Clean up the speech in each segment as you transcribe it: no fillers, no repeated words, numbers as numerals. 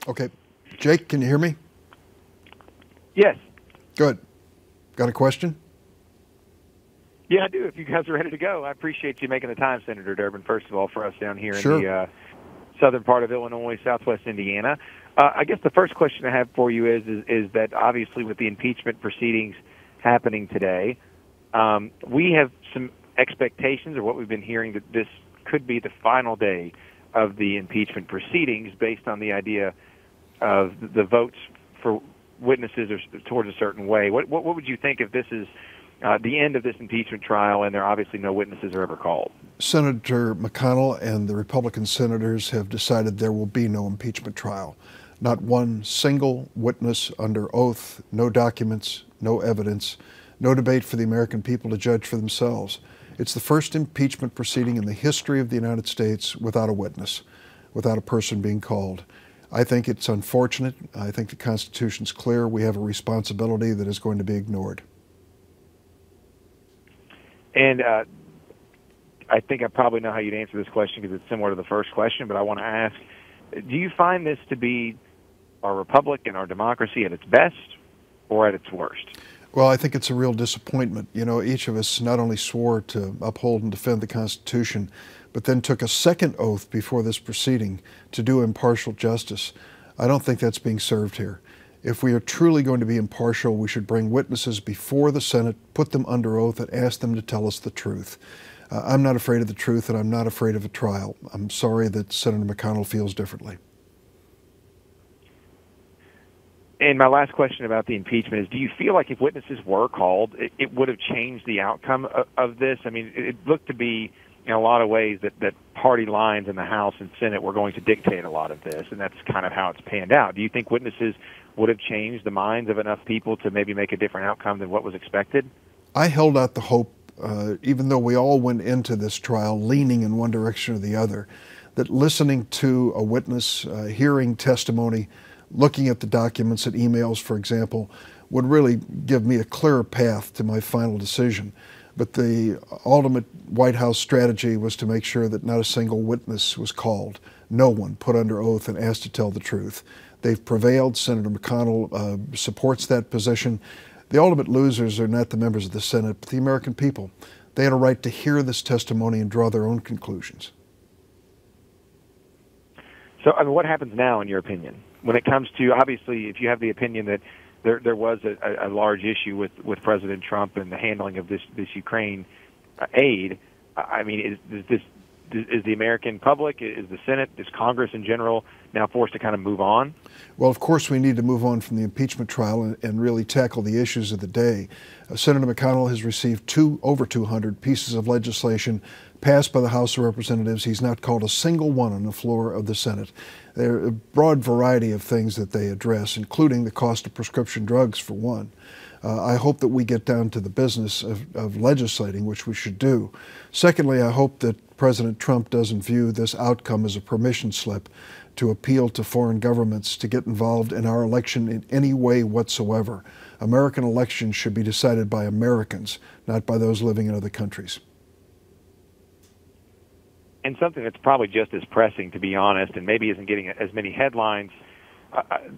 Okay. Jake, can you hear me? Yes. Good. Got a question? Yeah, I do. If you guys are ready to go, I appreciate you making the time, Senator Durbin, first of all, for us down here Sure. in the southern part of Illinois, southwest Indiana. I guess the first question I have for you is that obviously with the impeachment proceedings happening today, we have some expectations, or what we've been hearing, that this could be the final day of the impeachment proceedings based on the idea of the votes for witnesses or towards a certain way. What would you think if this is the end of this impeachment trial and there obviously no witnesses are ever called? Senator McConnell and the Republican senators have decided there will be no impeachment trial. Not one single witness under oath, no documents, no evidence, no debate for the American people to judge for themselves. It's the first impeachment proceeding in the history of the United States without a witness, without a person being called. I think it's unfortunate. I think the Constitution's clear. We have a responsibility that is going to be ignored. And I think I probably know how you'd answer this question because it's similar to the first question, but I want to ask, do you find this to be our republic and our democracy at its best or at its worst? Well, I think it's a real disappointment. You know, each of us not only swore to uphold and defend the Constitution, but then took a second oath before this proceeding to do impartial justice. I don't think that's being served here. If we are truly going to be impartial, we should bring witnesses before the Senate, put them under oath, and ask them to tell us the truth. I'm not afraid of the truth, and I'm not afraid of a trial. I'm sorry that Senator McConnell feels differently. And my last question about the impeachment is, do you feel like if witnesses were called, it would have changed the outcome of this? I mean, it looked to be, in a lot of ways, that party lines in the House and Senate were going to dictate a lot of this, and that's kind of how it's panned out. Do you think witnesses would have changed the minds of enough people to maybe make a different outcome than what was expected? I held out the hope, even though we all went into this trial leaning in one direction or the other, that listening to a witness, hearing testimony, looking at the documents and emails, for example, would really give me a clearer path to my final decision. But the ultimate White House strategy was to make sure that not a single witness was called, no one put under oath and asked to tell the truth. They've prevailed. Senator McConnell supports that position. The ultimate losers are not the members of the Senate, but the American people. They had a right to hear this testimony and draw their own conclusions. So, I mean, what happens now, in your opinion, when it comes to, obviously, if you have the opinion that there was a large issue with President Trump and the handling of this Ukraine aid, I mean, is the American public, is the Senate, is Congress in general now forced to kind of move on? Well, of course, we need to move on from the impeachment trial and really tackle the issues of the day. Senator McConnell has received over 200 pieces of legislation passed by the House of Representatives. He's not called a single one on the floor of the Senate. There are a broad variety of things that they address, including the cost of prescription drugs, for one. I hope that we get down to the business of legislating, which we should do. Secondly, I hope that President Trump doesn't view this outcome as a permission slip to appeal to foreign governments to get involved in our election in any way whatsoever. American elections should be decided by Americans, not by those living in other countries. And something that's probably just as pressing, to be honest, and maybe isn't getting as many headlines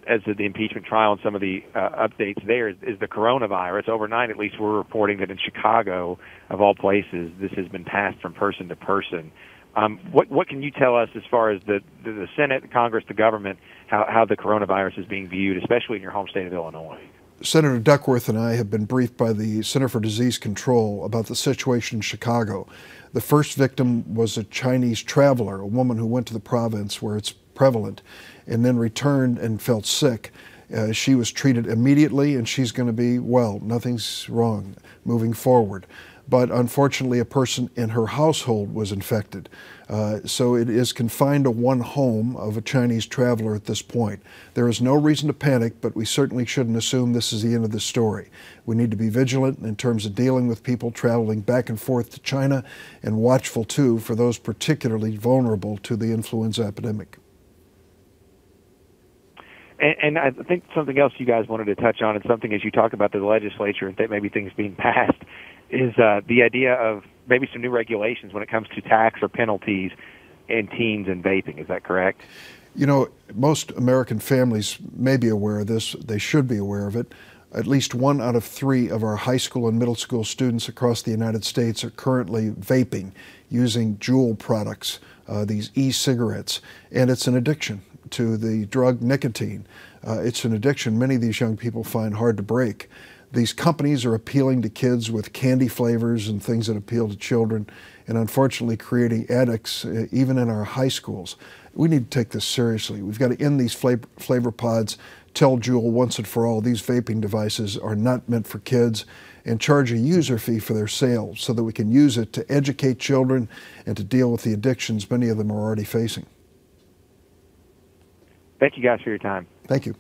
as the impeachment trial and some of the updates there, is the coronavirus. Overnight, at least, we're reporting that in Chicago, of all places, this has been passed from person to person. What can you tell us as far as the Senate, the Congress, the government, how the coronavirus is being viewed, especially in your home state of Illinois? Senator Duckworth and I have been briefed by the Center for Disease Control about the situation in Chicago. The first victim was a Chinese traveler, a woman who went to the province where it's prevalent, and then returned and felt sick. She was treated immediately, and she's going to be well. Nothing's wrong moving forward. But unfortunately, a person in her household was infected. So it is confined to one home of a Chinese traveler at this point. There is no reason to panic, but we certainly shouldn't assume this is the end of the story. We need to be vigilant in terms of dealing with people traveling back and forth to China, and watchful, too, for those particularly vulnerable to the influenza epidemic. And I think something else you guys wanted to touch on, and something as you talk about the legislature and maybe things being passed, is the idea of maybe some new regulations when it comes to tax or penalties in teens and vaping. Is that correct? You know, most American families may be aware of this. They should be aware of it. At least 1 out of 3 of our high school and middle school students across the United States are currently vaping, using Juul products, these e-cigarettes. And it's an addiction to the drug nicotine. It's an addiction many of these young people find hard to break. These companies are appealing to kids with candy flavors and things that appeal to children, and unfortunately creating addicts even in our high schools. We need to take this seriously. We've got to end these flavor pods, tell Juul once and for all these vaping devices are not meant for kids, and charge a user fee for their sale so that we can use it to educate children and to deal with the addictions many of them are already facing. Thank you guys for your time. Thank you.